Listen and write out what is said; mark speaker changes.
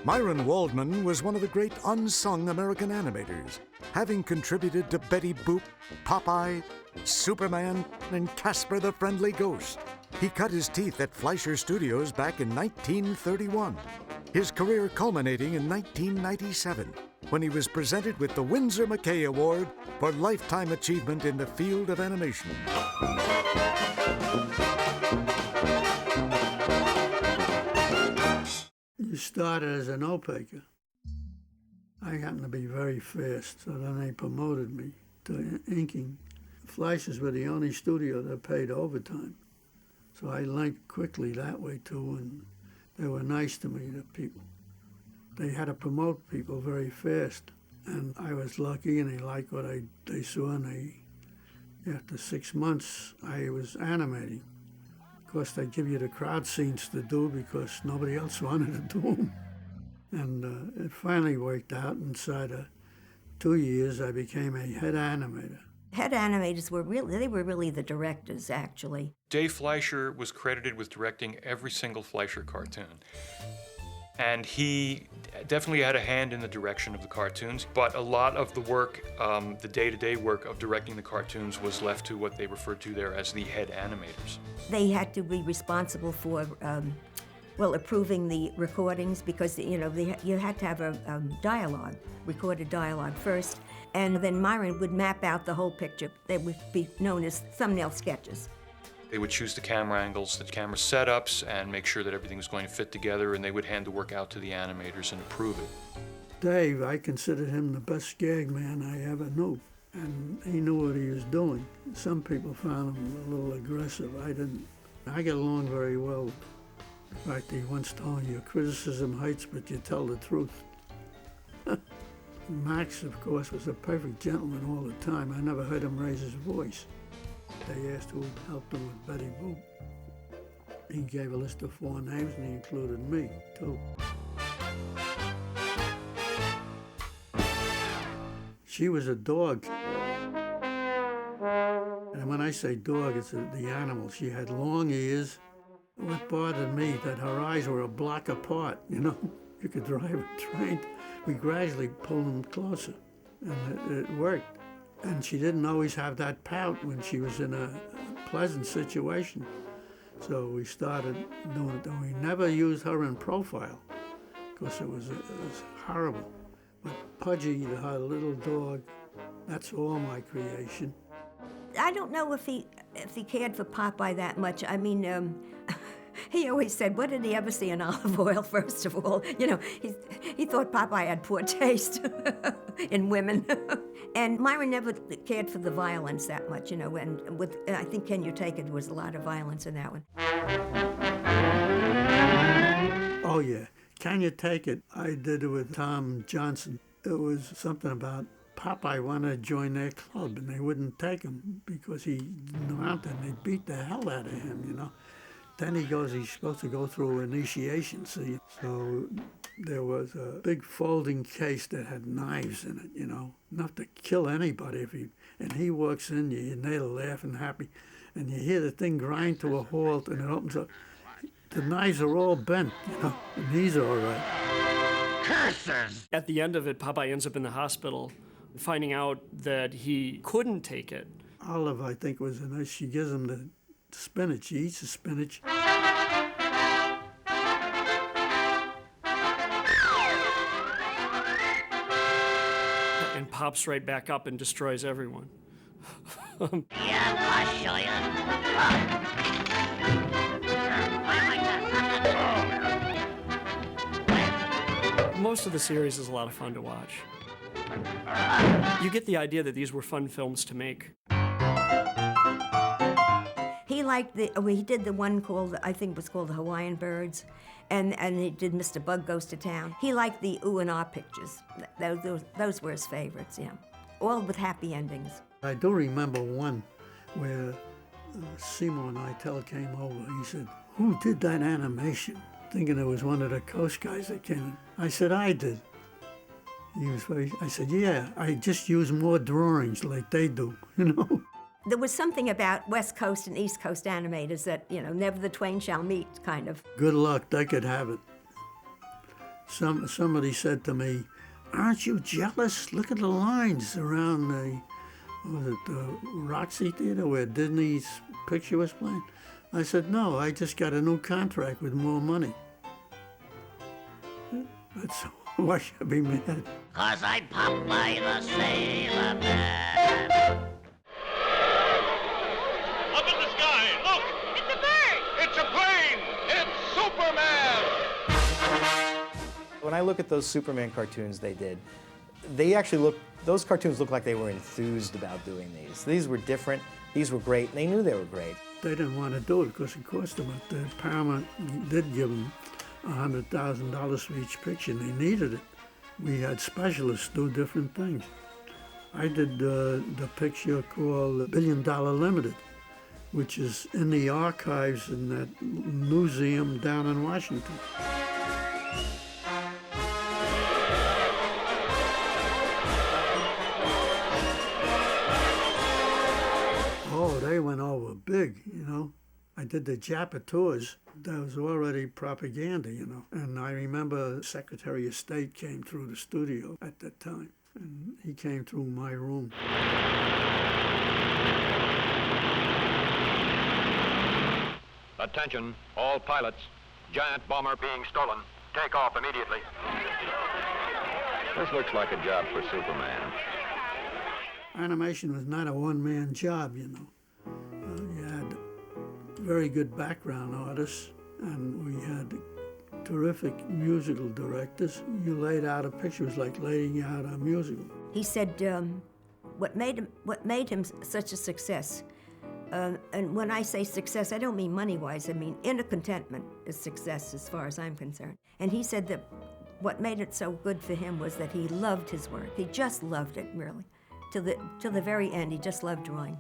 Speaker 1: Myron Waldman was one of the great unsung American animators, having contributed to Betty Boop, Popeye, Superman, and Casper the Friendly Ghost. He cut his teeth at Fleischer Studios back in 1931, his career culminating in 1997, when he was presented with the Winsor McKay Award for Lifetime Achievement in the Field of Animation.
Speaker 2: You started as an opaker. I happened to be very fast, so then they promoted me to inking. Fleischers were the only studio that paid overtime. So I learned quickly that way too, and they were nice to me, the people. They had to promote people very fast, and I was lucky, and they liked what they saw, and after 6 months, I was animating. Of course, they give you the crowd scenes to do because nobody else wanted to do them. And it finally worked out. Inside of 2 years, I became a head animator.
Speaker 3: Head animators were really the directors, actually.
Speaker 4: Dave Fleischer was credited with directing every single Fleischer cartoon. And he definitely had a hand in the direction of the cartoons, but a lot of the work, the day-to-day work of directing the cartoons was left to what they referred to there as the head animators.
Speaker 3: They had to be responsible for, approving the recordings because, you had to have a dialogue, recorded dialogue first, and then Myron would map out the whole picture. They would be known as thumbnail sketches.
Speaker 4: They would choose the camera angles, the camera setups, and make sure that everything was going to fit together, and they would hand the work out to the animators and approve it.
Speaker 2: Dave, I considered him the best gag man I ever knew, and he knew what he was doing. Some people found him a little aggressive. I didn't. I get along very well. In fact, he once told me, your criticism hurts, but you tell the truth. Max, of course, was a perfect gentleman all the time. I never heard him raise his voice. They asked who helped him with Betty Boop. He gave a list of 4 names, and he included me, too. She was a dog. And when I say dog, it's the animal. She had long ears. What bothered me, that her eyes were a block apart, You could drive a train. We gradually pulled them closer, and it worked. And she didn't always have that pout when she was in a pleasant situation. So we started doing it. And we never used her in profile because it was horrible. But Pudgy, her little dog, that's all my creation.
Speaker 3: I don't know if he cared for Popeye that much. I mean, he always said, what did he ever see in olive oil, first of all? He thought Popeye had poor taste in women. And Myron never cared for the violence that much, and I think Can You Take It, there was a lot of violence in that one.
Speaker 2: Oh, yeah. Can You Take It? I did it with Tom Johnson. It was something about Popeye wanted to join their club, and they wouldn't take him because he knew out there, and they beat the hell out of him, Then he's supposed to go through initiation, see? So there was a big folding case that had knives in it, enough to kill anybody and he walks in, and they're laughing happy, and you hear the thing grind to a halt, and it opens up. The knives are all bent, and he's all right.
Speaker 5: Curses! At the end of it, Popeye ends up in the hospital, finding out that he couldn't take it.
Speaker 2: Olive, I think, was nice. She gives him the spinach. He eats the spinach.
Speaker 5: And pops right back up and destroys everyone.
Speaker 6: Yeah, I'll show you.
Speaker 5: Most of the series is a lot of fun to watch. You get the idea that these were fun films to make.
Speaker 3: He liked he did the one called, I think it was called The Hawaiian Birds, and he did Mr. Bug Goes to Town. He liked the ooh and ah pictures. Those were his favorites, all with happy endings.
Speaker 2: I do remember one where Seymour Nitel came over. He said, who did that animation? Thinking it was one of the Coast guys that came in. I said, I did. I said, yeah, I just use more drawings like they do,
Speaker 3: There was something about West Coast and East Coast animators that, never the twain shall meet, kind of.
Speaker 2: Good luck, they could have it. Somebody said to me, "Aren't you jealous? Look at the lines around the Roxy Theater where Disney's picture was playing." I said, "No, I just got a new contract with more money." That's why should I be mad?
Speaker 6: 'Cause I'm Popeye the Sailor Man.
Speaker 7: Up in the sky, look!
Speaker 6: It's a bird!
Speaker 7: It's a plane! It's Superman!
Speaker 8: When I look at those Superman cartoons they did, those cartoons look like they were enthused about doing these. These were different, these were great, and they knew they were great.
Speaker 2: They didn't want to do it because it cost them. Paramount did give them $100,000 for each picture, and they needed it. We had specialists do different things. I did the picture called $1 Billion Limited, which is in the archives in that museum down in Washington. Oh, they went over big, you know. I did the Japa tours. That was already propaganda, you know. And I remember Secretary of State came through the studio at that time. And he came through my room.
Speaker 9: Attention, all pilots. Giant bomber being stolen. Take off immediately. This looks like a job for Superman.
Speaker 2: Animation was not a one-man job, you know. You had very good background artists, and we had terrific musical directors. You laid out a picture, it was like laying out a musical.
Speaker 3: He said what made him such a success, and when I say success, I don't mean money-wise, I mean inner contentment is success as far as I'm concerned. And he said that what made it so good for him was that he loved his work. He just loved it, really. Till the very end, he just loved drawing.